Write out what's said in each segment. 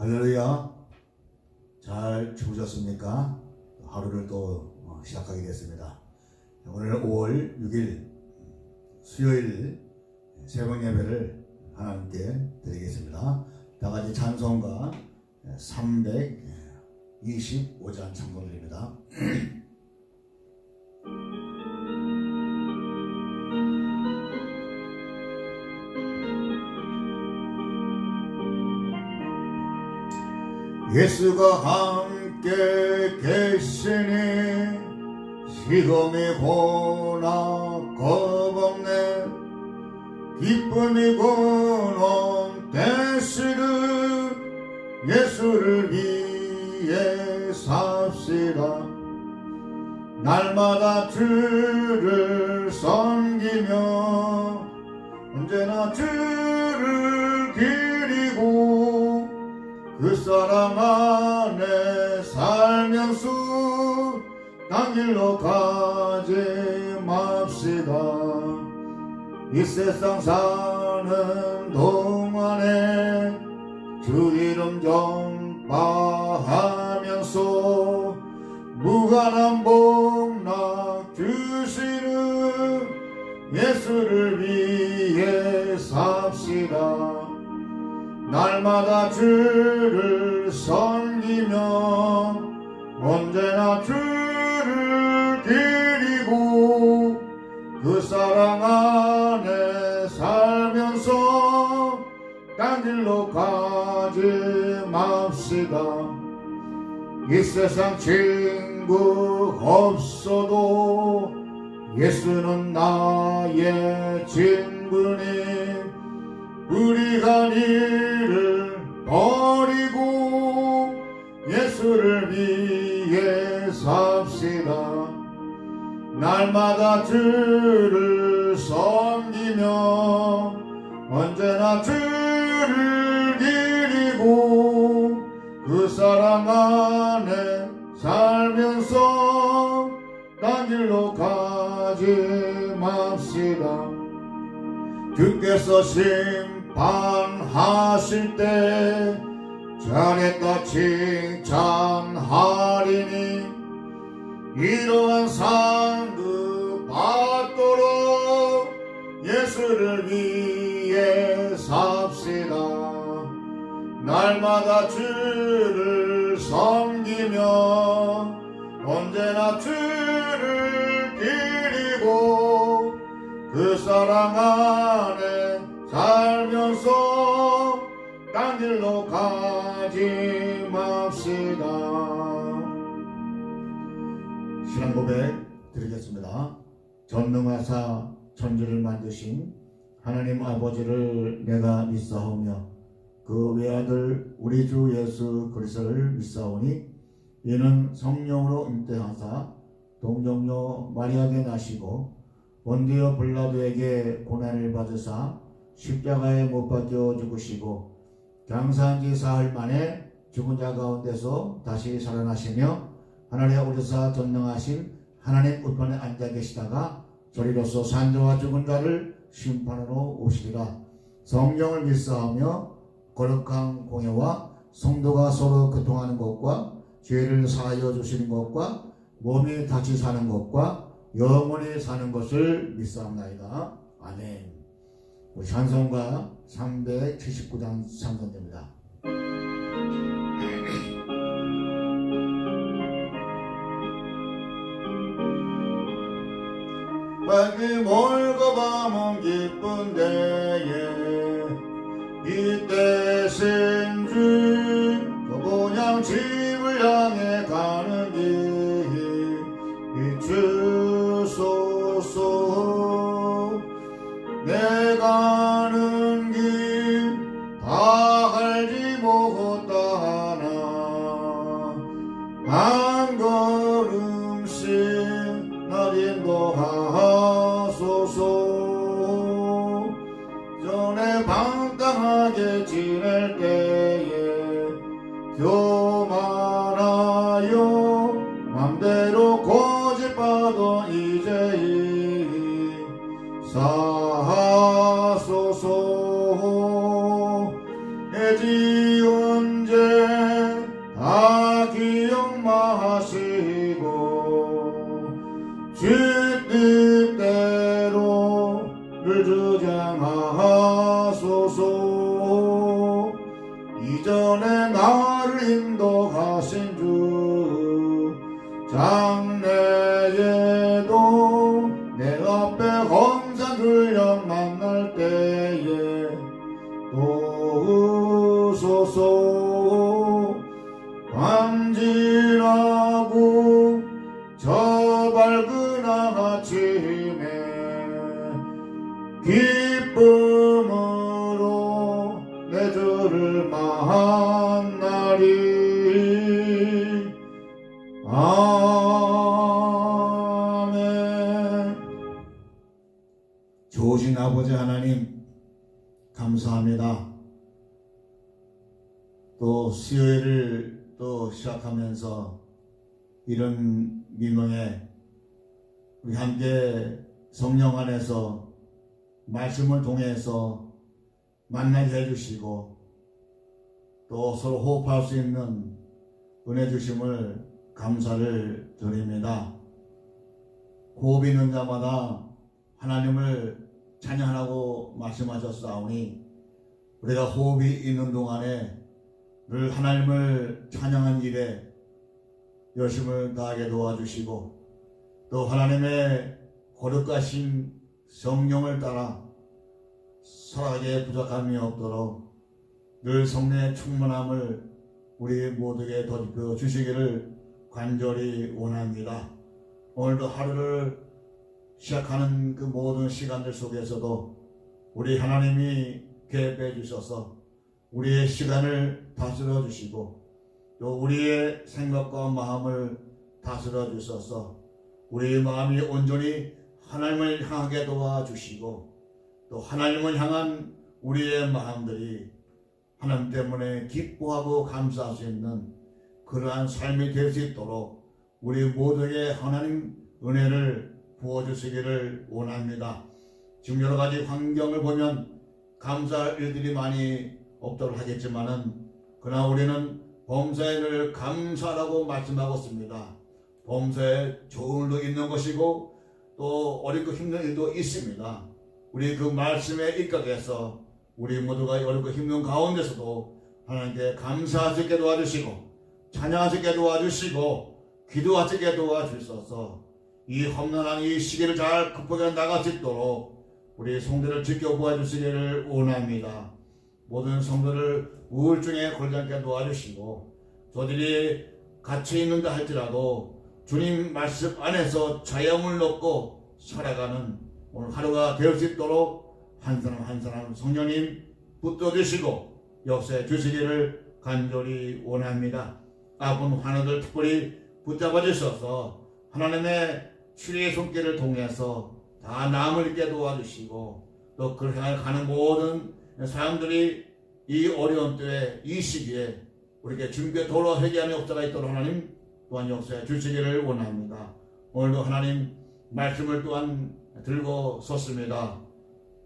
할렐루야. 잘 주무셨습니까? 하루를 또 시작하게 됐습니다. 오늘 5월 6일 수요일 새벽 예배를 하나님께 드리겠습니다. 다같이 찬송가 325장 찬송드립니다. 예수가 함께 계시니 시험이 고나 겁없네. 기쁨이 고난 대시를 예수를 위해 삽시다. 날마다 주를 섬기며 언제나 주를 기리고 그 사랑 안에 살면서 딴 길로 가지 맙시다. 이 세상 사는 동안에 주 이름 전파하면서 무한한 복락 주시는 예수를 위해 삽시다. 날마다 주를 섬기며 언제나 주를 기리고 그 사랑 안에 살면서 딴 길로 가지 맙시다. 이 세상 친구 없어도 예수는 나의 친구니 우리가 이를 버리고 예수를 위해 삽시다. 날마다 주를 섬기며 언제나 주를 기리고 그 사랑 안에 살면서 딴 길로 가지 맙시다. 주께서 심판하실 때 잘했다 칭찬하리니 이러한 상급 받도록 예수를 위해 삽시다. 날마다 주를 섬기며 언제나 주를 기리고 그 사랑 안에 살면서 딴 길로 가지 맙시다. 신앙 고백 드리겠습니다. 전능하사 천지를 만드신 하나님 아버지를 내가 믿사오며 그 외아들 우리 주 예수 그리스도를 믿사오니 이는 성령으로 잉태하사 동정녀 마리아에게 나시고 본디오 빌라도에게 고난을 받으사 십자가에 못 박혀 죽으시고 장사한 지 사흘 만에 죽은 자 가운데서 다시 살아나시며 하늘에 오르사 전능하신 하나님 우편에 앉아 계시다가 저리로서 산자와 죽은 자를 심판하러 오시리라. 성령을 믿사하며 거룩한 공예와 성도가 서로 교통하는 것과 죄를 사하여 주시는 것과 몸이 다시 사는 것과 영원히 사는 것을 믿사옵나이다. 아멘. 찬송가 379장 찬송됩니다. 밝기 멀고 밤은 기쁜 데에 이때 생주 그냥 집을 향해 가는 길 주소서. 내 가는 길 다 알지 못하나 한 걸음씩 날 인도하소서. 전에 방탕하게 지낼 때에 교만하여 맘대로 고집하던 이제 사소서. 애지 언제 주 뜻대로 를 주장하소서. 이전에 나를 인도하신 주 장래에도 내 앞에 검사 들려 만날 때에 도우소서. 간지나고 저 밝은 아침에 기쁨으로 내 주를 만나리. 아멘. 좋으신 아버지 하나님 감사합니다. 또 수요일을 또 시작하면서 이런 민망에 우리 함께 성령 안에서 말씀을 통해서 만나게 해주시고 또 서로 호흡할 수 있는 은혜 주심을 감사를 드립니다. 호흡 있는 자마다 하나님을 찬양하라고 말씀하셨사오니 우리가 호흡이 있는 동안에 늘 하나님을 찬양한 일에 열심을 다하게 도와주시고 또 하나님의 거룩하신 성령을 따라 살아가기에 부족함이 없도록 늘 성령의 충만함을 우리 모두에게 덧입혀 주시기를 간절히 원합니다. 오늘도 하루를 시작하는 그 모든 시간들 속에서도 우리 하나님이 개입해 주셔서 우리의 시간을 다스려 주시고 또 우리의 생각과 마음을 다스려 주셔서 우리의 마음이 온전히 하나님을 향하게 도와주시고 또 하나님을 향한 우리의 마음들이 하나님 때문에 기뻐하고 감사할 수 있는 그러한 삶이 될 수 있도록 우리 모두에게 하나님 은혜를 부어주시기를 원합니다. 지금 여러 가지 환경을 보면 감사할 일들이 많이 없도록 하겠지만은 그러나 우리는 범사에를 감사라고 말씀하고 있습니다. 범사에 좋은 일도 있는 것이고 또 어렵고 힘든 일도 있습니다. 우리 그 말씀에 입각해서 우리 모두가 어렵고 힘든 가운데서도 하나님께 감사할 수 있게 도와주시고 찬양할 수 있게 도와주시고 기도할 수 있게 도와주셔서 이 험난한 이 시기를 잘 극복해 나갈 수 있도록 우리 성도를 지켜보아 주시기를 원합니다. 모든 성도를 우울증에 걸리지 않게 도와주시고 저들이 갇혀 있는다 할지라도 주님 말씀 안에서 자유함을 얻고 살아가는 오늘 하루가 될 수 있도록 한 사람 한 사람 성령님 붙들어주시고 역사해 주시기를 간절히 원합니다. 아픈 환우들 특별히 붙잡아 주셔서 하나님의 치료의 손길을 통해서 다 나음을 있게 도와주시고 또 그를 향해 가는 모든 사람들이 이 어려운 때에 이 시기에 우리에게 준비해 돌아 회개하는 역사가 있도록 하나님 또한 역사해 주시기를 원합니다. 오늘도 하나님 말씀을 또한 들고 섰습니다.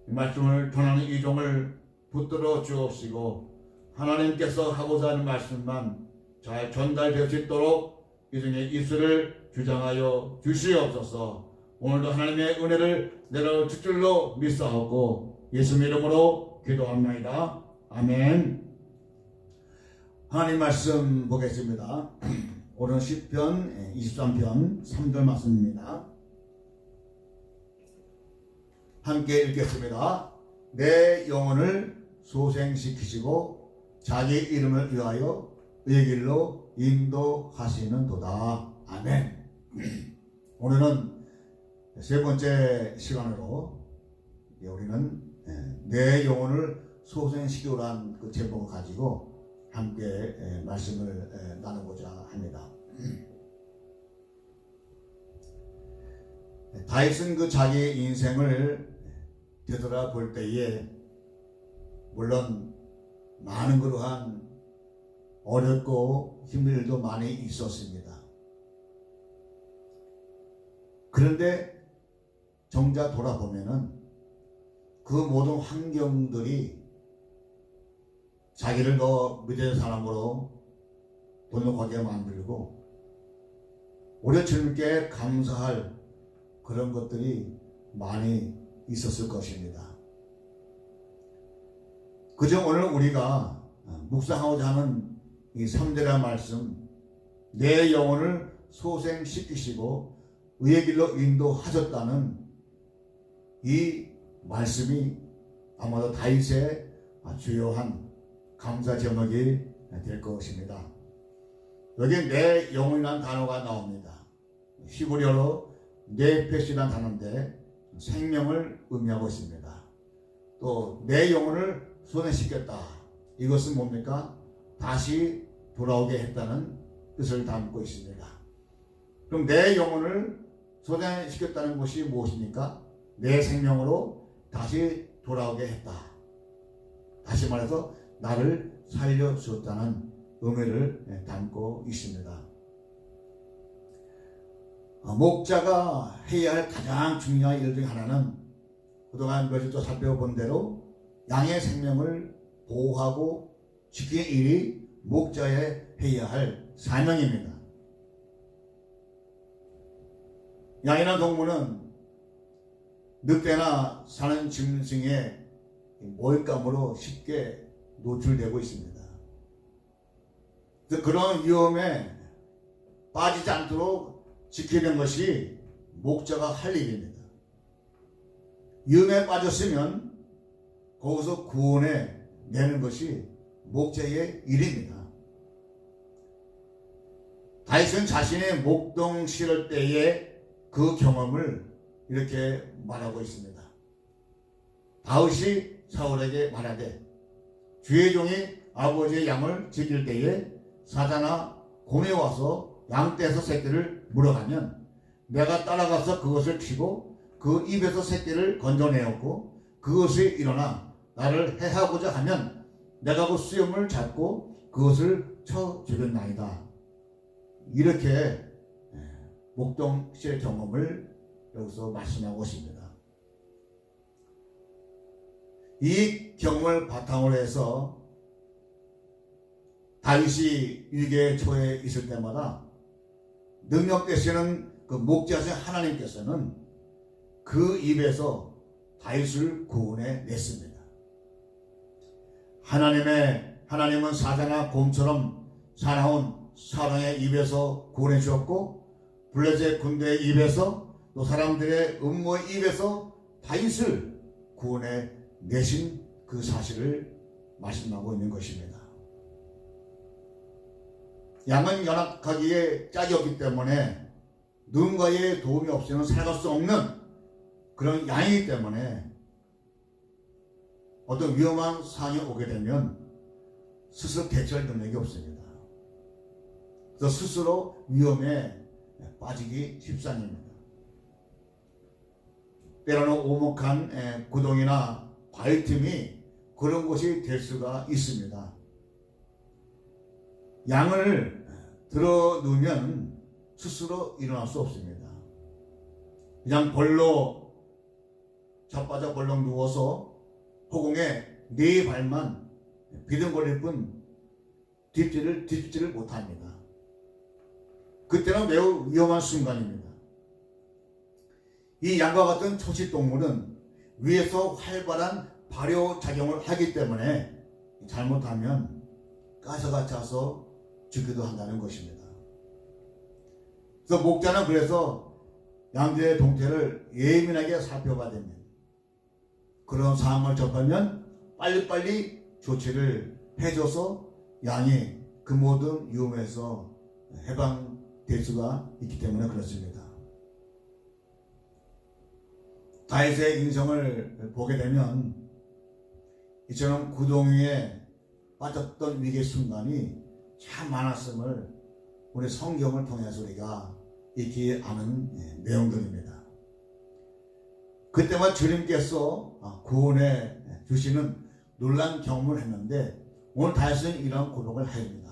이 말씀을 전하는 이종을 붙들어 주옵시고 하나님께서 하고자 하는 말씀만 잘 전달될 수 있도록 이중의 입술을 주장하여 주시옵소서. 오늘도 하나님의 은혜를 내려줄 줄로 믿사옵고 예수 이름으로 기도합니다. 아멘. 하나님 말씀 보겠습니다. 오늘 시편 23편 3절 말씀입니다. 함께 읽겠습니다. 내 영혼을 소생시키시고 자기 이름을 위하여 의 길로 인도하시는도다. 아멘. 오늘은 세 번째 시간으로 우리는 내 영혼을 소생시키라는 그 제목을 가지고 함께 말씀을 나누고자 합니다. 다윗은 그 자기 인생을 되돌아볼 때에 물론 많은 그러한 어렵고 힘든 일도 많이 있었습니다. 그런데 정작 돌아보면은 그 모든 환경들이 자기를 더 믿는 사람으로 돈독하게 만들고 오래 주님께 감사할 그런 것들이 많이 있었을 것입니다. 그저 오늘 우리가 묵상하고자 하는 이 3절의 말씀, 내 영혼을 소생시키시고 의의 길로 인도하셨다는 이 말씀이 아마도 다윗의 주요한 감사 제목이 될 것입니다. 여기 내 영혼이라는 단어가 나옵니다. 히브리어로 네페시라는 단어인데 생명을 의미하고 있습니다. 또 내 영혼을 소생시켰다. 이것은 뭡니까? 다시 돌아오게 했다는 뜻을 담고 있습니다. 그럼 내 영혼을 소생시켰다는 것이 무엇입니까? 내 생명으로 다시 돌아오게 했다. 다시 말해서 나를 살려주었다는 의미를 담고 있습니다. 목자가 해야 할 가장 중요한 일 중 하나는 그동안 며칠 또 살펴본 대로 양의 생명을 보호하고 지키는 일이 목자의 해야 할 사명입니다. 양이라는 동물은 늑대나 사는 짐승의 모욕감으로 쉽게 노출되고 있습니다. 그런 위험에 빠지지 않도록 지키는 것이 목자가 할 일입니다. 위험에 빠졌으면 거기서 구원해 내는 것이 목자의 일입니다. 다윗은 자신의 목동 실을 때의 그 경험을 이렇게 말하고 있습니다. 다윗이 사울에게 말하되 주의 종이 아버지의 양을 지킬 때에 사자나 곰이 와서 양떼에서 새끼를 물어가면 내가 따라가서 그것을 치고 그 입에서 새끼를 건져내었고 그것이 일어나 나를 해하고자 하면 내가 그 수염을 잡고 그것을 쳐 죽였나이다. 이렇게 목동실의 경험을 여기서 말씀하고 있습니다. 이 경험을 바탕으로 해서 다윗이 위기의 초에 있을 때마다 능력 되시는 그 목자신 하나님께서는 그 입에서 다윗을 구원해 냈습니다. 하나님은 사자나 곰처럼 사나운 사람의 입에서 구원해 주었고 블레셋 군대의 입에서 또 사람들의 음모의 입에서 다윗을 구원해 내신 그 사실을 말씀하고 있는 것입니다. 양은 연약하기에 짝이 없기 때문에 누군가의 도움이 없이는 살아갈 수 없는 그런 양이기 때문에 어떤 위험한 상황이 오게 되면 스스로 대처할 능력이 없습니다. 그래서 스스로 위험에 빠지기 십상입니다. 때로는 오목한 구덩이나 바위틈이 그런 곳이 될 수가 있습니다. 양을 들어누면 스스로 일어날 수 없습니다. 그냥 벌로 자빠져 벌렁 누워서 허공에 네 발만 비등거릴 뿐 뒤집지를 못합니다. 그때는 매우 위험한 순간입니다. 이 양과 같은 초식동물은 위에서 활발한 발효작용을 하기 때문에 잘못하면 가시가 차서 죽기도 한다는 것입니다. 그래서 목자는 그래서 양들의 동태를 예민하게 살펴봐야 됩니다. 그런 상황을 접하면 빨리빨리 조치를 해줘서 양이 그 모든 위험에서 해방될 수가 있기 때문에 그렇습니다. 다윗의 인생을 보게 되면 이처럼 구덩이에 빠졌던 위기의 순간이 참 많았음을 우리 성경을 통해서 우리가 익히 아는 내용들입니다. 그때만 주님께서 구원해 주시는 놀라운 경험을 했는데 오늘 다윗은 이런 고백을 하입니다.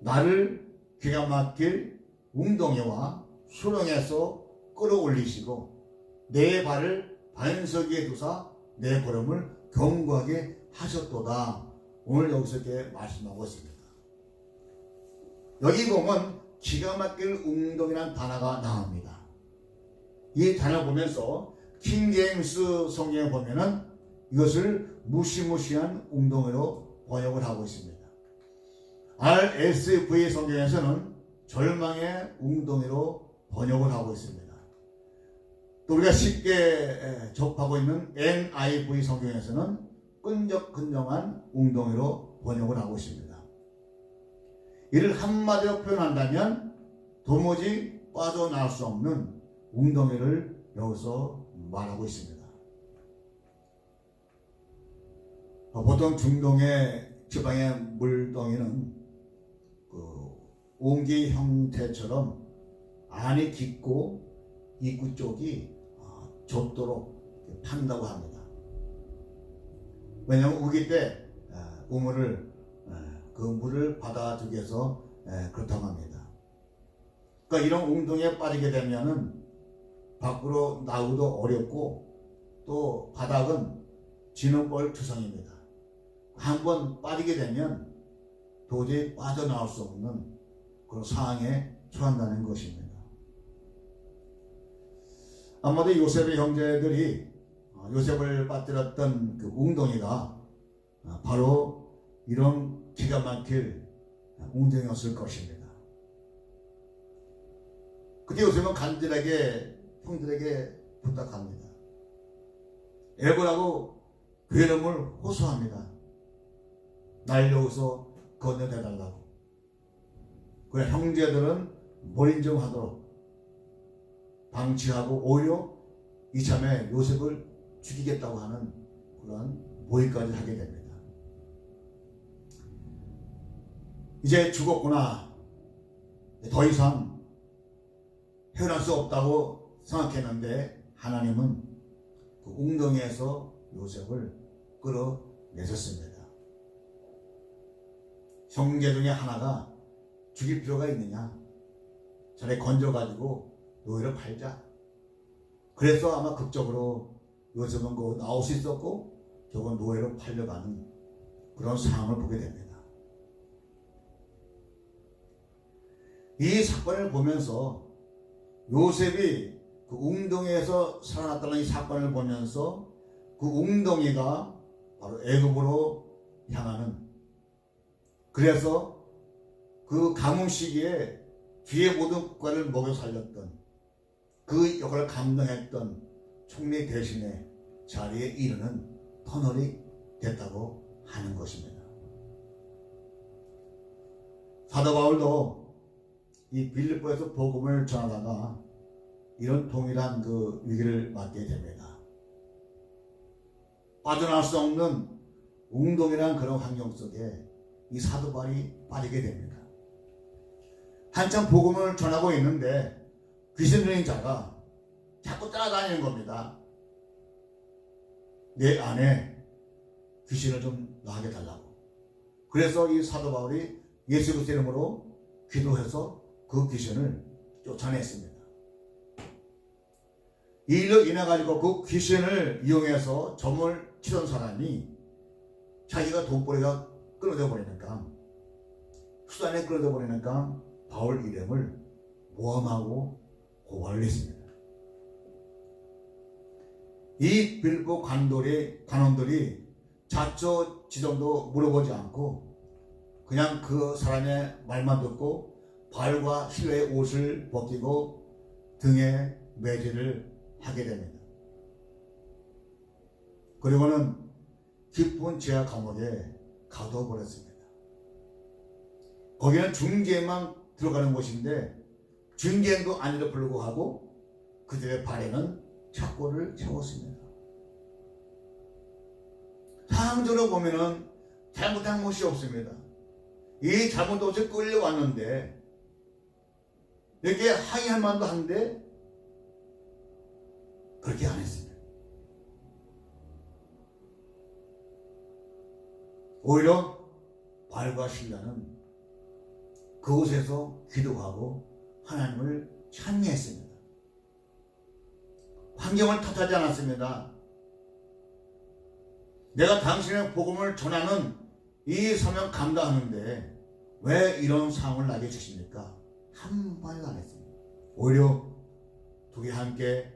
나를 기가 막힐 웅덩이와 수렁에서 끌어올리시고 내 발을 반석 위에 두사 내 걸음을 견고하게 하셨도다. 오늘 여기서 이렇게 말씀하고 있습니다. 여기 보면 기가 막힐 웅덩이라는 단어가 나옵니다. 이 단어를 보면서 킹제임스 성경에 보면은 이것을 무시무시한 웅덩이로 번역을 하고 있습니다. RSV 성경에서는 절망의 웅덩이로 번역을 하고 있습니다. 또 우리가 쉽게 접하고 있는 NIV 성경에서는 끈적끈적한 웅덩이로 번역을 하고 있습니다. 이를 한마디로 표현한다면 도무지 빠져나올 수 없는 웅덩이를 여기서 말하고 있습니다. 보통 중동의 지방의 물덩이는 옹기 형태처럼 안이 깊고 입구 쪽이 좁도록 판다고 합니다. 왜냐하면 우기 때 우물을 그 물을 받아주기 위해서 그렇다고 합니다. 그러니까 이런 웅덩이에 빠지게 되면은 밖으로 나오기도 어렵고 또 바닥은 진흙벌 투성입니다. 한번 빠지게 되면 도저히 빠져나올 수 없는 그런 상황에 처한다는 것입니다. 아마도 요셉의 형제들이 요셉을 빠뜨렸던 그 웅덩이가 바로 이런 기가 막힐 웅덩이였을 것입니다. 그때 요셉은 간절하게 형들에게 부탁합니다. 애고라고 괴로움을 호소합니다. 날 여기서 건너내달라고. 그래 형제들은 몰인정하도록 방치하고 오히려 이참에 요셉을 죽이겠다고 하는 그런 모의까지 하게 됩니다. 이제 죽었구나. 더 이상 헤어날 수 없다고 생각했는데 하나님은 그 웅덩이에서 요셉을 끌어내셨습니다. 형제 중에 하나가 죽일 필요가 있느냐? 저래 건져가지고 노예를 팔자. 그래서 아마 극적으로 요셉은 그 나올 수 있었고 저건 노예로 팔려가는 그런 상황을 보게 됩니다. 이 사건을 보면서 요셉이 그 웅덩이에서 살아났다는 이 사건을 보면서 그 웅덩이가 바로 애굽으로 향하는, 그래서 그 가뭄 시기에 뒤에 모든 국가를 먹여 살렸던 그 역할을 감당했던 총리 대신에 자리에 이르는 터널이 됐다고 하는 것입니다. 사도 바울도 이 빌립보에서 복음을 전하다가 이런 동일한 그 위기를 맞게 됩니다. 빠져나올 수 없는 웅동이라는 그런 환경 속에 이 사도 바울이 빠지게 됩니다. 한참 복음을 전하고 있는데 귀신 들린 자가 자꾸 따라다니는 겁니다. 내 안에 귀신을 좀 나게 달라고. 그래서 이 사도 바울이 예수 그리스도 이름으로 기도해서 그 귀신을 쫓아냈습니다. 이 일로 인해 가지고 그 귀신을 이용해서 점을 치던 사람이 자기가 돈벌이가 끊어져 버리니까, 수단에 끊어져 버리니까 바울 이름을 모함하고 고발을 했습니다. 이 빌립보 관원들이 자초지종도 물어보지 않고 그냥 그 사람의 말만 듣고 바울과 실내의 옷을 벗기고 등에 매질을 하게 됩니다. 그리고는 깊은 지하 감옥에 가둬버렸습니다. 거기는 중개만 들어가는 곳인데 중개도 아니라 불구하고 그들의 발에는 착고를 채웠습니다. 상황적으로 보면은 잘못한 것이 없습니다. 이 잘못 없이 끌려왔는데 이렇게 항의할 만도 한데 그렇게 안 했습니다. 오히려 바울과 실라는 그곳에서 기도하고 하나님을 찬미했습니다. 환경을 탓하지 않았습니다. 내가 당신의 복음을 전하는 이 사명 감당하는데 왜 이런 상황을 나게 주십니까? 한 마디도 안 했습니다. 오히려 둘이 함께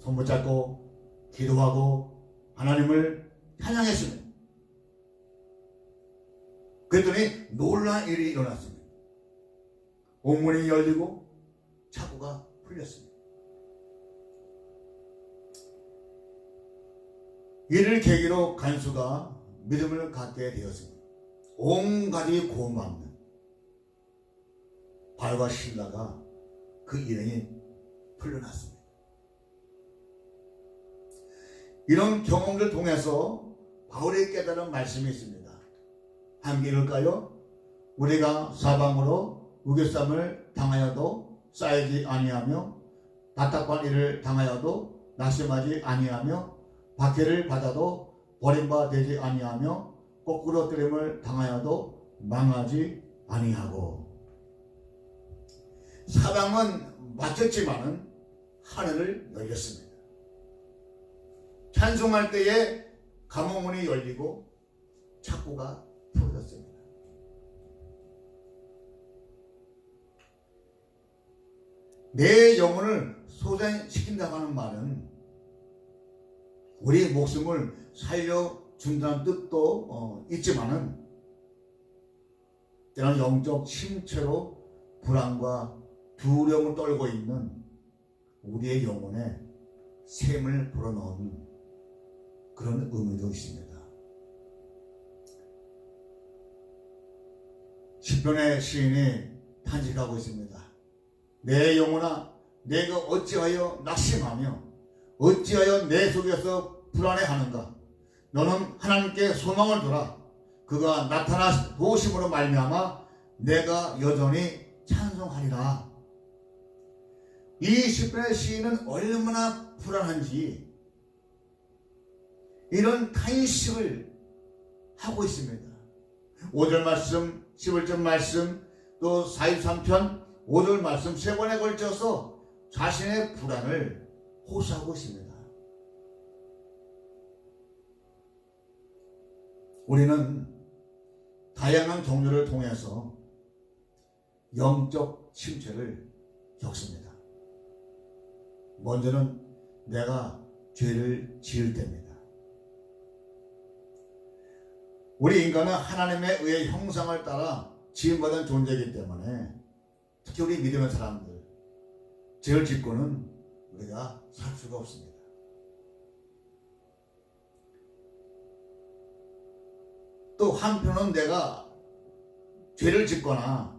손 붙잡고 기도하고 하나님을 찬양했습니다. 그랬더니 놀라운 일이 일어났습니다. 옥문이 열리고 차고가 풀렸습니다. 이를 계기로 간수가 믿음을 갖게 되었습니다. 온가지 고맙는 바울과 실라가 그 일행이 풀려났습니다. 이런 경험을 통해서 바울이 깨달은 말씀이 있습니다. 한길일까요? 우리가 사방으로 우겨쌈을 당하여도 쌓이지 아니하며 답답한 일을 당하여도 낙심하지 아니하며 박해를 받아도 버림받지 아니하며 거꾸로 뜨림을 당하여도 망하지 아니하고. 사방은 막혔지만은 하늘을 열렸습니다. 찬송할 때에 감옥문이 열리고 창고가 풀어졌습니다. 내 영혼을 소생시킨다고 하는 말은 우리 목숨을 살려준다는 뜻도 있지만은 때로는 영적 침체로 불안과 두려움을 떨고 있는 우리의 영혼에 샘을 불어넣은 그런 의미도 있습니다. 시편의 시인이 탄식하고 있습니다. 내 영혼아, 내가 어찌하여 낙심하며 어찌하여 내 속에서 불안해하는가? 너는 하나님께 소망을 두라. 그가 나타나 도우심으로 말미암아 내가 여전히 찬송하리라. 이 시편의 시인은 얼마나 불안한지 이런 탄식을 하고 있습니다. 5절 말씀, 11절 말씀, 또 43편 5절 말씀 3번에 걸쳐서 자신의 불안을 호소하고 있습니다. 우리는 다양한 종류를 통해서 영적 침체를 겪습니다. 먼저는 내가 죄를 지을 때입니다. 우리 인간은 하나님에 의해 형상을 따라 지음받은 존재이기 때문에 특히 우리 믿음의 사람들 죄를 짓고는 우리가 살 수가 없습니다. 또 한편은 내가 죄를 짓거나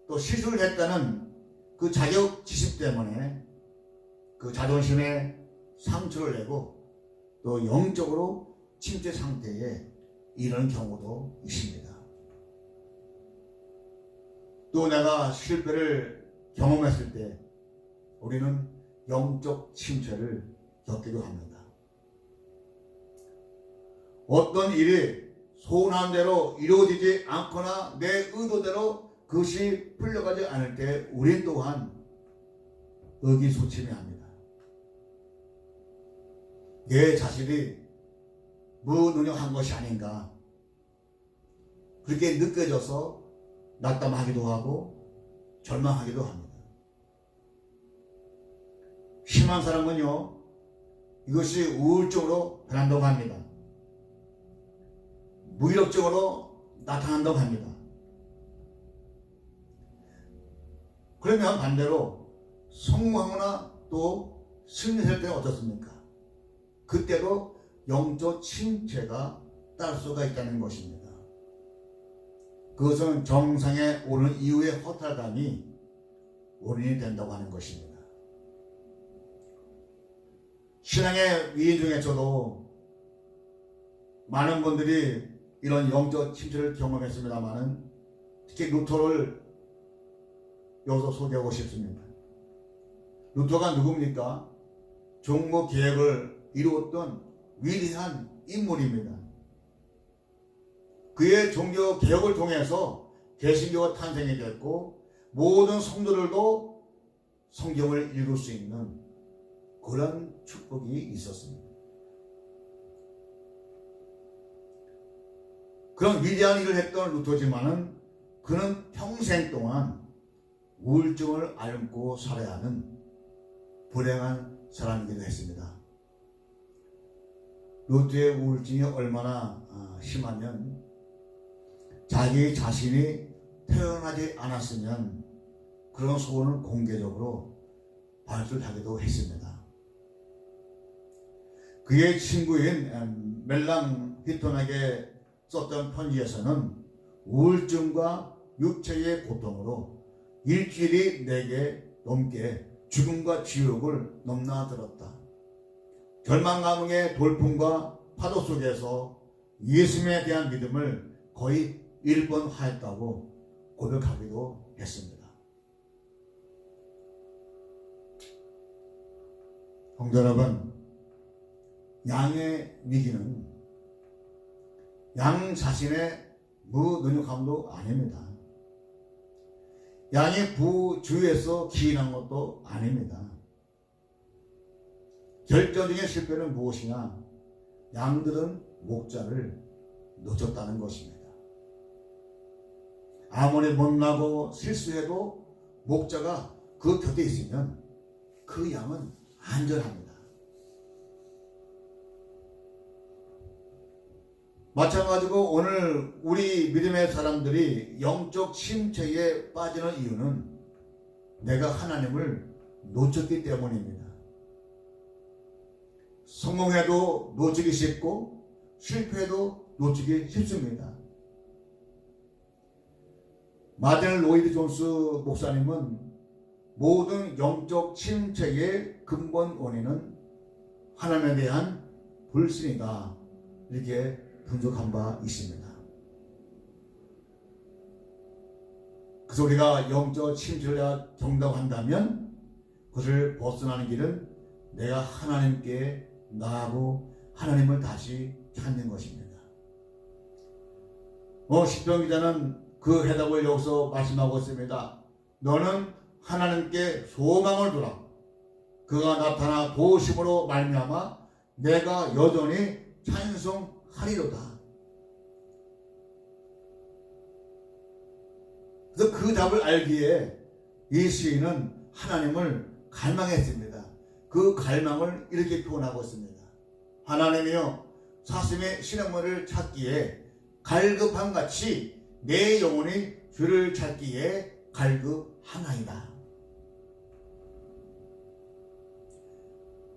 또 실수를 했다는 그 자격지심 때문에 그 자존심에 상처를 내고 또 영적으로 침체 상태에 이런 경우도 있습니다. 또 내가 실패를 경험했을 때 우리는 영적 침체를 겪기도 합니다. 어떤 일이 소원한 대로 이루어지지 않거나 내 의도대로 그것이 풀려가지 않을 때 우린 또한 의기소침해합니다. 내 자신이 무능력한 것이 아닌가 그렇게 느껴져서 낙담하기도 하고 절망하기도 합니다. 심한 사람은요 이것이 우울증으로 변한다고 합니다. 무기력증으로 나타난다고 합니다. 그러면 반대로 성공하거나 또 승리할 때는 어떻습니까? 그때도 영적 침체가 따를 수가 있다는 것입니다. 그것은 정상에 오른 이후의 허탈감이 원인이 된다고 하는 것입니다. 신앙의 위인 중에서도 많은 분들이 이런 영적 침체를 경험했습니다만은 특히 루터를 여기서 소개하고 싶습니다. 루터가 누굽니까? 종교 개혁을 이루었던 위대한 인물입니다. 그의 종교 개혁을 통해서 개신교가 탄생이 됐고 모든 성도들도 성경을 읽을 수 있는 그런 축복이 있었습니다. 그런 위대한 일을 했던 루터지만은 그는 평생 동안 우울증을 앓고 살아야 하는 불행한 사람이기도 했습니다. 루트의 우울증이 얼마나 심하면 자기 자신이 태어나지 않았으면 그런 소원을 공개적으로 발설하기도 했습니다. 그의 친구인 멜랑 히톤에게 썼던 편지에서는 우울증과 육체의 고통으로 일주일이 내게 넘게 죽음과 지옥을 넘나들었다. 절망감의 돌풍과 파도 속에서 예수님에 대한 믿음을 거의 일본화했다고 고백하기도 했습니다. 성도 여러분, 양의 위기는 양 자신의 무능력함도 아닙니다. 양이 부주의에서 기인한 것도 아닙니다. 결정적인 실패는 무엇이냐? 양들은 목자를 놓쳤다는 것입니다. 아무리 못나고 실수해도 목자가 그 곁에 있으면 그 양은 안전합니다. 마찬가지로 오늘 우리 믿음의 사람들이 영적 침체에 빠지는 이유는 내가 하나님을 놓쳤기 때문입니다. 성공해도 놓치기 쉽고 실패해도 놓치기 쉽습니다. 마틴 로이드 존스 목사님은 모든 영적 침체의 근본 원인은 하나님에 대한 불신이다, 이렇게 분석한 바 있습니다. 그래서 우리가 영적 침체를 경험한다면 그것을 벗어나는 길은 내가 하나님께 나아가고 하나님을 다시 찾는 것입니다. 시편 기자는 그 해답을 여기서 말씀하고 있습니다. 너는 하나님께 소망을 두라. 그가 나타나 도우심으로 말미암아 내가 여전히 찬송하리로다. 그래서 그 답을 알기에 이 시인은 하나님을 갈망했습니다. 그 갈망을 이렇게 표현하고 있습니다. 하나님이여, 사슴의 시냇물을 찾기에 갈급함 같이 내 영혼이 주를 찾기에 갈급하나이다.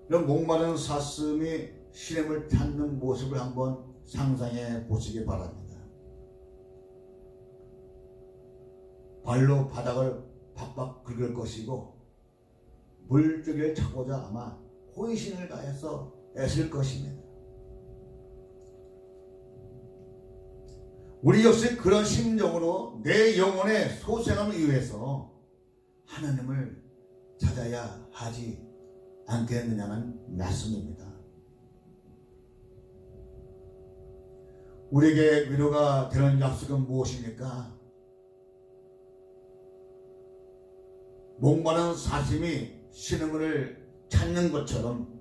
이런 목마른 사슴이 시냇을 찾는 모습을 한번 상상해 보시기 바랍니다. 발로 바닥을 박박 긁을 것이고 물줄기를 찾고자 아마 혼신을 다해서 애쓸 것입니다. 우리 역시 그런 심정으로 내 영혼의 소생함을 위해서 하나님을 찾아야 하지 않겠느냐는 말씀입니다. 우리에게 위로가 되는 약속은 무엇입니까? 목마른 사슴이 시냇물을 찾는 것처럼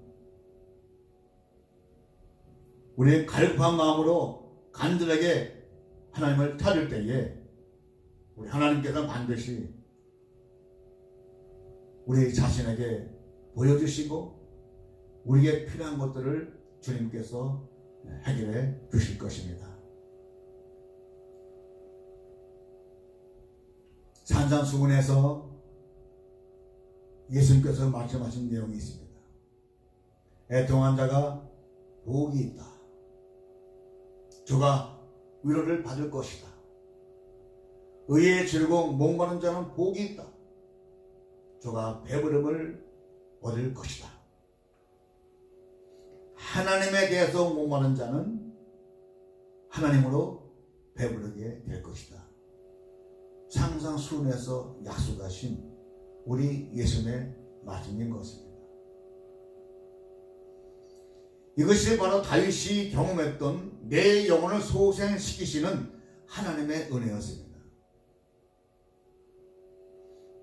우리의 갈급한 마음으로 간절하게 하나님을 찾을 때에 우리 하나님께서 반드시 우리 자신에게 보여주시고 우리에게 필요한 것들을 주님께서 해결해 주실 것입니다. 산상수훈에서 예수님께서 말씀하신 내용이 있습니다. 애통한 자가 복이 있다. 저가 위로를 받을 것이다. 의의 즐거움 목마른 자는 복이 있다. 저가 배부름을 얻을 것이다. 하나님에 대해서 목마른 자는 하나님으로 배부르게 될 것이다. 산상수훈에서 약속하신 우리 예수님의 말씀인 것입니다. 이것이 바로 다윗이 경험했던 내 영혼을 소생시키시는 하나님의 은혜였습니다.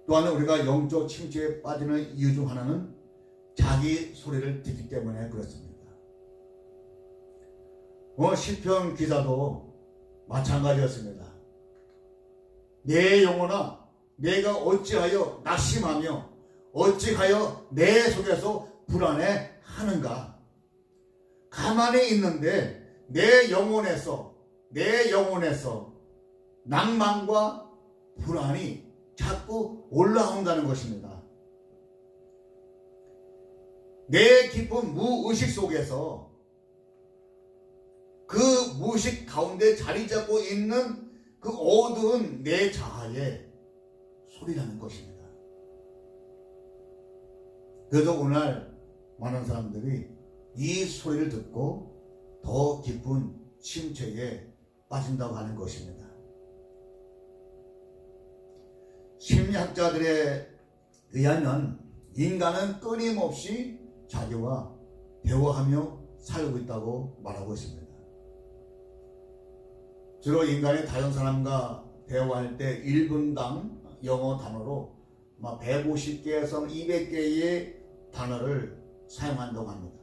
또한 우리가 영적 침체에 빠지는 이유 중 하나는 자기 소리를 듣기 때문에 그렇습니다. 시편 기자도 마찬가지였습니다. 내 영혼아, 내가 어찌하여 낙심하며 어찌하여 내 속에서 불안해하는가? 가만히 있는데 내 영혼에서 낭만과 불안이 자꾸 올라온다는 것입니다. 내 깊은 무의식 속에서 그 무의식 가운데 자리 잡고 있는 그 어두운 내 자아의 소리라는 것입니다. 그래서 오늘 많은 사람들이 이 소리를 듣고 더 깊은 침체에 빠진다고 하는 것입니다. 심리학자들에 의하면 인간은 끊임없이 자기와 대화하며 살고 있다고 말하고 있습니다. 주로 인간이 다른 사람과 대화할 때 1분당 영어 단어로 150개에서 200개의 단어를 사용한다고 합니다.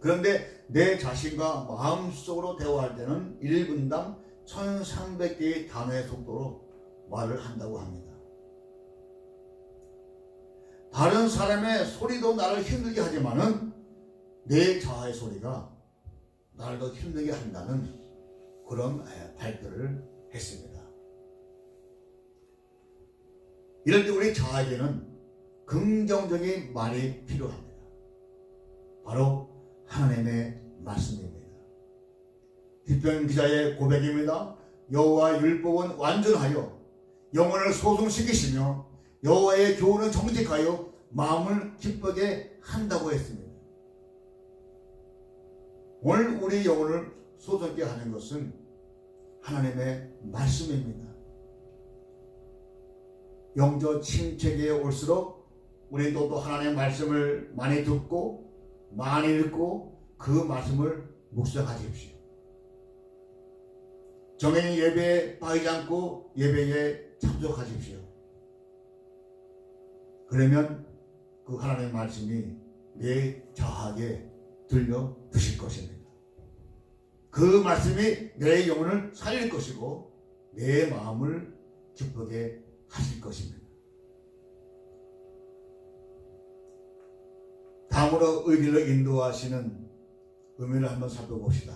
그런데 내 자신과 마음속으로 대화할 때는 1분당 1300개의 단어의 속도로 말을 한다고 합니다. 다른 사람의 소리도 나를 힘들게 하지만은 내 자아의 소리가 나를 더 힘들게 한다는 그런 발표를 했습니다. 이럴 때 우리 자아에게는 긍정적인 말이 필요합니다. 바로 하나님의 말씀입니다. 시편 기자의 고백입니다. 여호와의 율법은 완전하여 영혼을 소송시키시며 여호와의 교훈은 정직하여 마음을 기쁘게 한다고 했습니다. 오늘 우리 영혼을 소송케 하는 것은 하나님의 말씀입니다. 영적 침체기에 올수록 우리도 또 하나님의 말씀을 많이 듣고 많이 읽고 그 말씀을 묵상하십시오. 정해진 예배에 빠지지 않고 예배에 참석하십시오. 그러면 그 하나님의 말씀이 내 자아에 들려 드실 것입니다. 그 말씀이 내 영혼을 살릴 것이고 내 마음을 기쁘게 하실 것입니다. 다음으로 의리를 인도하시는 의미를 한번 살펴봅시다.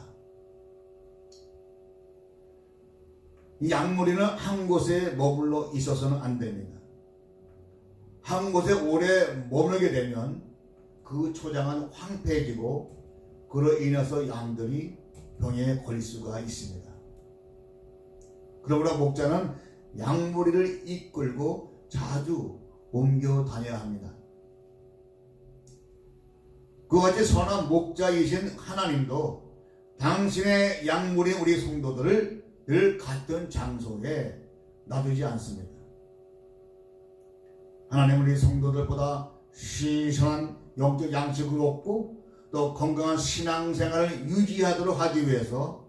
이 약물이는 한 곳에 머물러 있어서는 안 됩니다. 한 곳에 오래 머물게 되면 그 초장은 황폐해지고 그로 인해서 양들이 병에 걸릴 수가 있습니다. 그러므로 목자는 양무리를 이끌고 자주 옮겨 다녀야 합니다. 그와 같이 선한 목자이신 하나님도 당신의 양무리 우리 성도들을 늘 같은 장소에 놔두지 않습니다. 하나님 우리 성도들보다 신선한 영적 양식을 얻고 또 건강한 신앙생활을 유지하도록 하기 위해서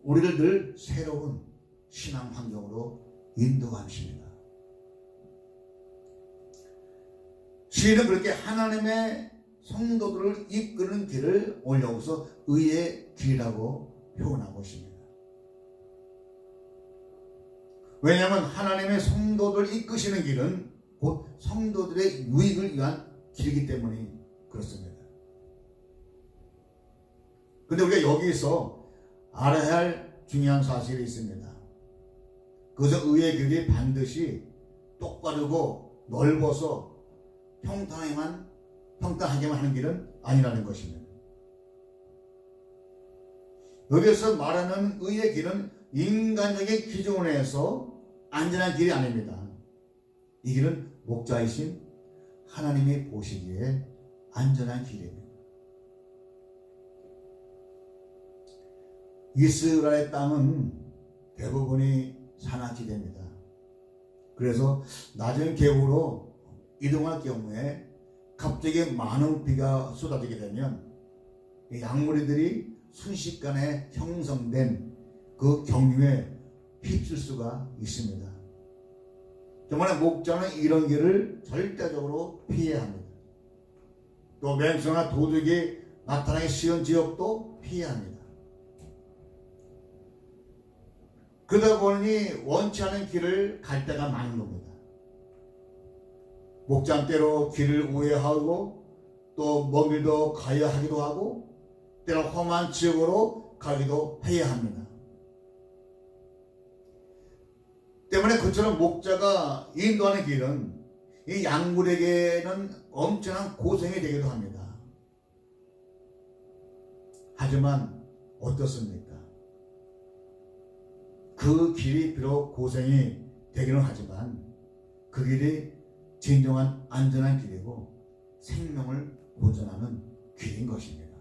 우리를 늘 새로운 신앙 환경으로 인도하십니다. 시인은 그렇게 하나님의 성도들을 이끄는 길을 오늘 여기서 의의 길이라고 표현하고 있습니다. 왜냐하면 하나님의 성도들을 이끄시는 길은 곧 성도들의 유익을 위한 길이기 때문에 그렇습니다. 그런데 우리가 여기서 알아야 할 중요한 사실이 있습니다. 그것은 의의 길이 반드시 똑바르고 넓어서 평탄하게만 하는 길은 아니라는 것입니다. 여기서 말하는 의의 길은 인간적인 기준에서 안전한 길이 아닙니다. 이 길은 목자이신 하나님이 보시기에 안전한 길입니다. 이스라엘 땅은 대부분이 산악지대입니다. 그래서 낮은 계후로 이동할 경우에 갑자기 많은 비가 쏟아지게 되면 양무리들이 순식간에 형성된 그 경유에 휩쓸 수가 있습니다. 정말 목자는 이런 길을 절대적으로 피해야 합니다. 또 맹수나 도둑이 나타나기 쉬운 지역도 피해야 합니다. 그러다 보니 원치 않은 길을 갈 때가 많은 겁니다. 목장대로 길을 우회하고 또 먼 길도 가야 하기도 하고 때로 험한 지역으로 가기도 해야 합니다. 때문에 그처럼 목자가 인도하는 길은 이 양물에게는 엄청난 고생이 되기도 합니다. 하지만 어떻습니까? 그 길이 비록 고생이 되기는 하지만 그 길이 진정한 안전한 길이고 생명을 보존하는 길인 것입니다.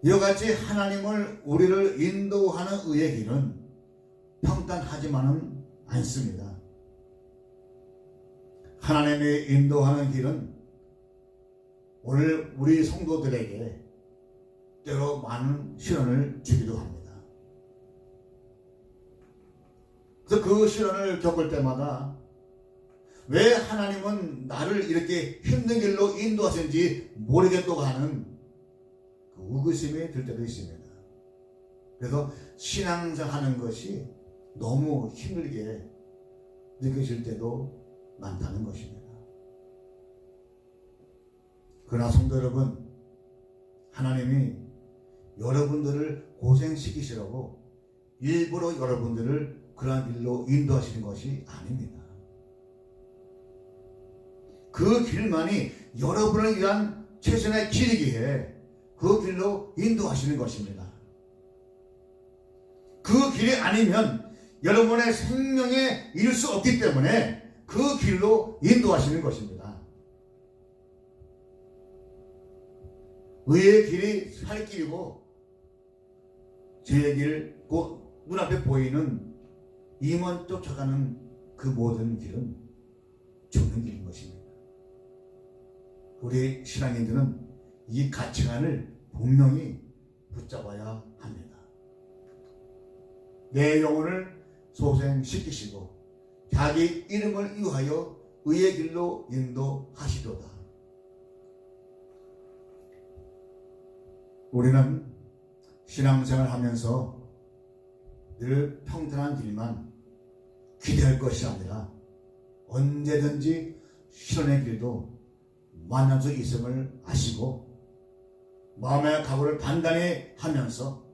이와 같이 하나님을 우리를 인도하는 의의 길은 평탄하지만은 않습니다. 하나님이 인도하는 길은 오늘 우리 성도들에게 때로 많은 시련을 주기도 합니다. 그래서 그 시련을 겪을 때마다 왜 하나님은 나를 이렇게 힘든 길로 인도하시는지 모르겠다고 하는 그 의구심이 들 때도 있습니다. 그래서 신앙생활 하는 것이 너무 힘들게 느껴질 때도 많다는 것입니다. 그러나 성도 여러분, 하나님이 여러분들을 고생시키시려고 일부러 여러분들을 그러한 길로 인도하시는 것이 아닙니다. 그 길만이 여러분을 위한 최선의 길이기에 그 길로 인도하시는 것입니다. 그 길이 아니면 여러분의 생명에 이를 수 없기 때문에 그 길로 인도하시는 것입니다. 의의 길이 살 길이고 죄의 길, 곧 눈앞에 보이는 임원 쫓아가는 그 모든 길은 죽는 길인 것입니다. 우리 신앙인들은 이 가치관을 분명히 붙잡아야 합니다. 내 영혼을 소생시키시고 자기 이름을 위하여 의의 길로 인도하시도다. 우리는 신앙생활을 하면서 늘 평탄한 길만 기대할 것이 아니라 언제든지 시련의 길도 만날 수 있음을 아시고 마음의 각오를 단단히 하면서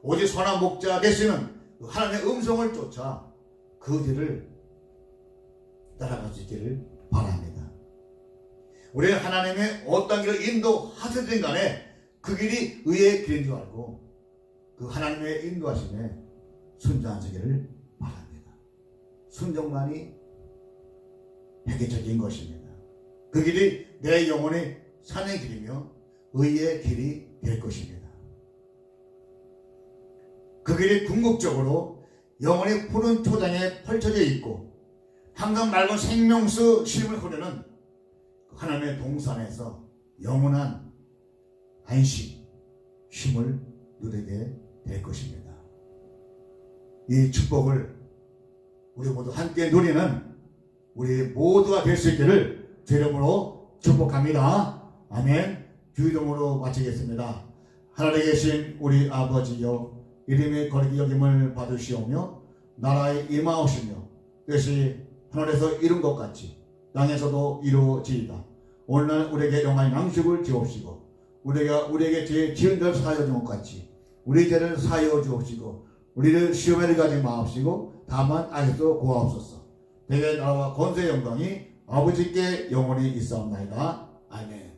오직 선한 목자 되시는 하나님의 음성을 쫓아 그 길을 따라갈 수 있기를 바랍니다. 우리 하나님의 어떤 길을 인도하시든 간에 그 길이 의의 길인 줄 알고 그 하나님의 인도하심에 순종하시기를 바랍니다. 순종만이 획기적인 것입니다. 그 길이 내 영혼의 사는 길이며 의의 길이 될 것입니다. 그 길이 궁극적으로 영혼의 푸른 초장에 펼쳐져 있고 항상 맑은 생명수 쉼을 흐르는 하나님의 동산에서 영원한 안식, 쉼을 누리게 될 것입니다. 이 축복을 우리 모두 함께 누리는 우리 모두가 될 수 있기를 주 이름으로 축복합니다. 아멘. 주 이름으로 마치겠습니다. 하늘에 계신 우리 아버지여, 이름의 거룩히 여김을 받으시오며 나라의 임하옵시며 뜻이 하늘에서 이룬 것 같이 땅에서도 이루어지이다. 오늘날 우리에게 영원한 양식을 주옵시고 우리에게 죄 지은 들 사하여 준 것 같이 우리 죄를 사하여 주옵시고 우리를 시험에 들게 하지 마옵시고 다만 악에서 구하옵소서. 대개 나라와 권세 영광이 아버지께 영원히 있사옵나이다. 아멘.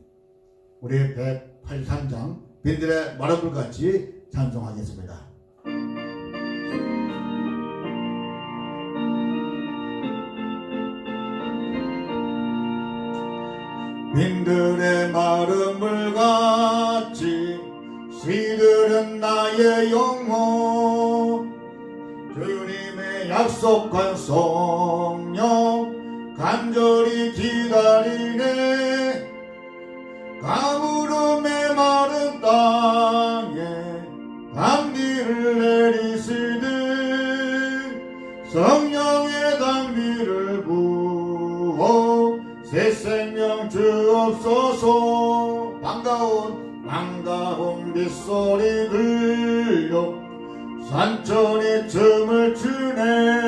우리 183장 빈들의 마름물같이 찬송하겠습니다. 빈들의 마른 물같이 시들은 나의 영혼 주님의 약속한 성령 간절히 기다리네. 가물음의 마른 땅에 단비를 내리시듯 성령의 단비를 부어 새 생명 주옵소서. 반가운 빗소리 들려 산천이 춤을 추네.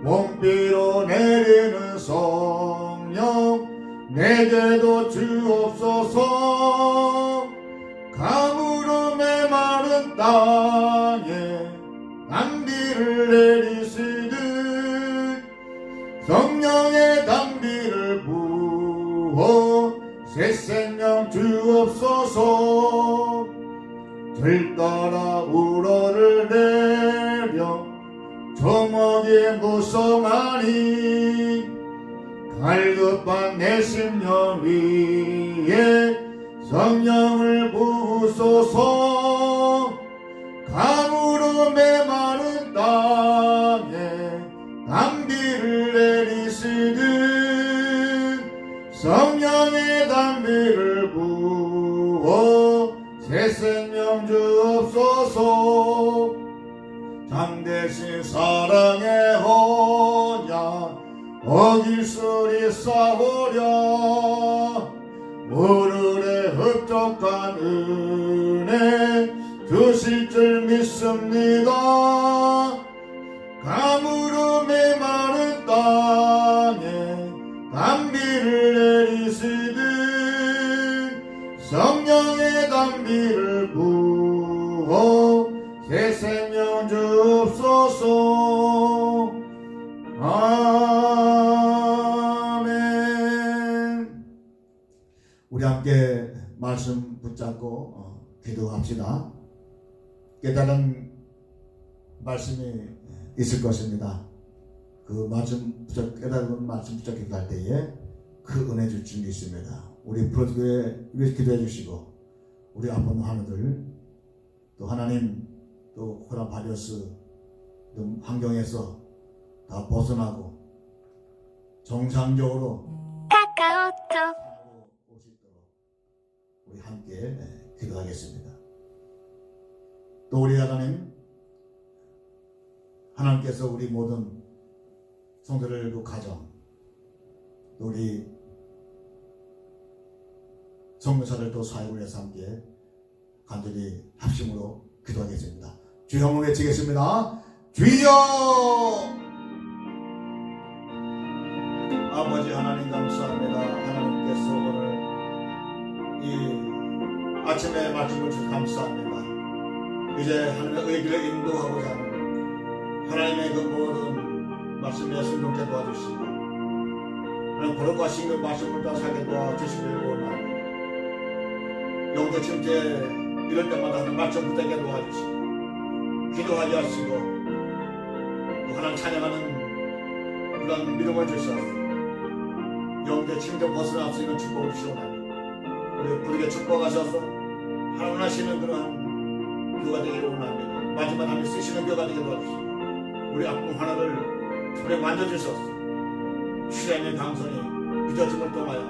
몸비로 내리는 성령 내게도 주옵소서. 가물음에 마른 땅에 단비를 내리시듯 성령의 단비를 부어 새 생명 주옵소서. 들따라 우러를 내려 조목이 무성하니 갈급한 내 심령 위에 성령을 부으소서. 가물음에 마른 땅에 단비를 내리시듯 성령의 단비를 부어 새 생명 주옵소서. 참되신 사랑의 언약 어길수리 쌓으랴. 무릇에 흡족한 은혜 주실 줄 믿습니다. 가물음에 마른 땅에 단비를 내리시듯 성령의 단비를 부어 새 생명 주옵소서. 아멘. 우리 함께 말씀 붙잡고 기도합시다. 깨달은 말씀이 있을 것입니다. 그 말씀 깨달은 말씀 붙잡고 기도할 때에 그 은혜 줄 줄 있습니다. 우리 프로교회 위해서 기도해 주시고 우리 아픈 환우들 또 하나님 또 코로나 바이러스 환경에서 다 벗어나고 정상적으로 카카오톡 올 수 있도록 우리 함께 기도하겠습니다. 또 우리 하나님께서 우리 모든 성도들 그 가정 또 우리 성도사들 또 사역을 해서 함께 간절히 합심으로 기도하겠습니다. 주여 한번 외치겠습니다. 주여! 아버지 하나님 감사합니다. 하나님께서 오늘 이 아침에 말씀을 주셔서 감사합니다. 이제 하나님의 의기를 인도하고자 하는 하나님의 그 모든 말씀에 순종케 도와주시고 하나님 거룩하신 그 말씀을 다 살게 도와주시길 원합니다. 영도 침체 이럴 때마다 하나님 말씀 붙들게 도와주시고 기도하게 하시고 또 하나님 찬양하는 그런 믿음을 주셔서 영대 침대 벗어날 수 있는 축복을 주시옵나니 우리 부르게 축복하셔서 하나님 하시는 그러한 교가 되기를 원합니다. 마지막 하나님 쓰시는 교가 되게 도와주시고 우리 아픈 하나를 손에 만져주셔서 시련의 강선이 빚어짐을 통하여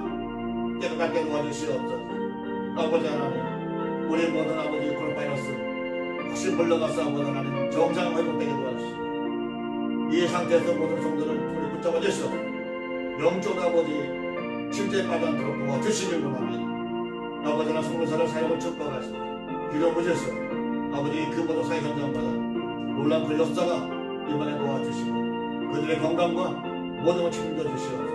깨끗하게 도와주시옵소서. 아버지 하나님 우리 모든 아버지 코로나 바이러스 혹시 물러가서 아버지 하나님 정상 회복되게 도와주시고 이 상태에서 모든 성도를 우리 붙잡아 주시옵소서. 영적 아버지 침대에 빠져 않도록 도와주시길 원합니다. 아버지 하나님 성도사를 사역을 축복하시고 기도 부셔서 아버지 그보다 사역 현장마다 놀란 근력사가 이번에 도와주시고 그들의 건강과 모든 걸 책임져 주시옵소서.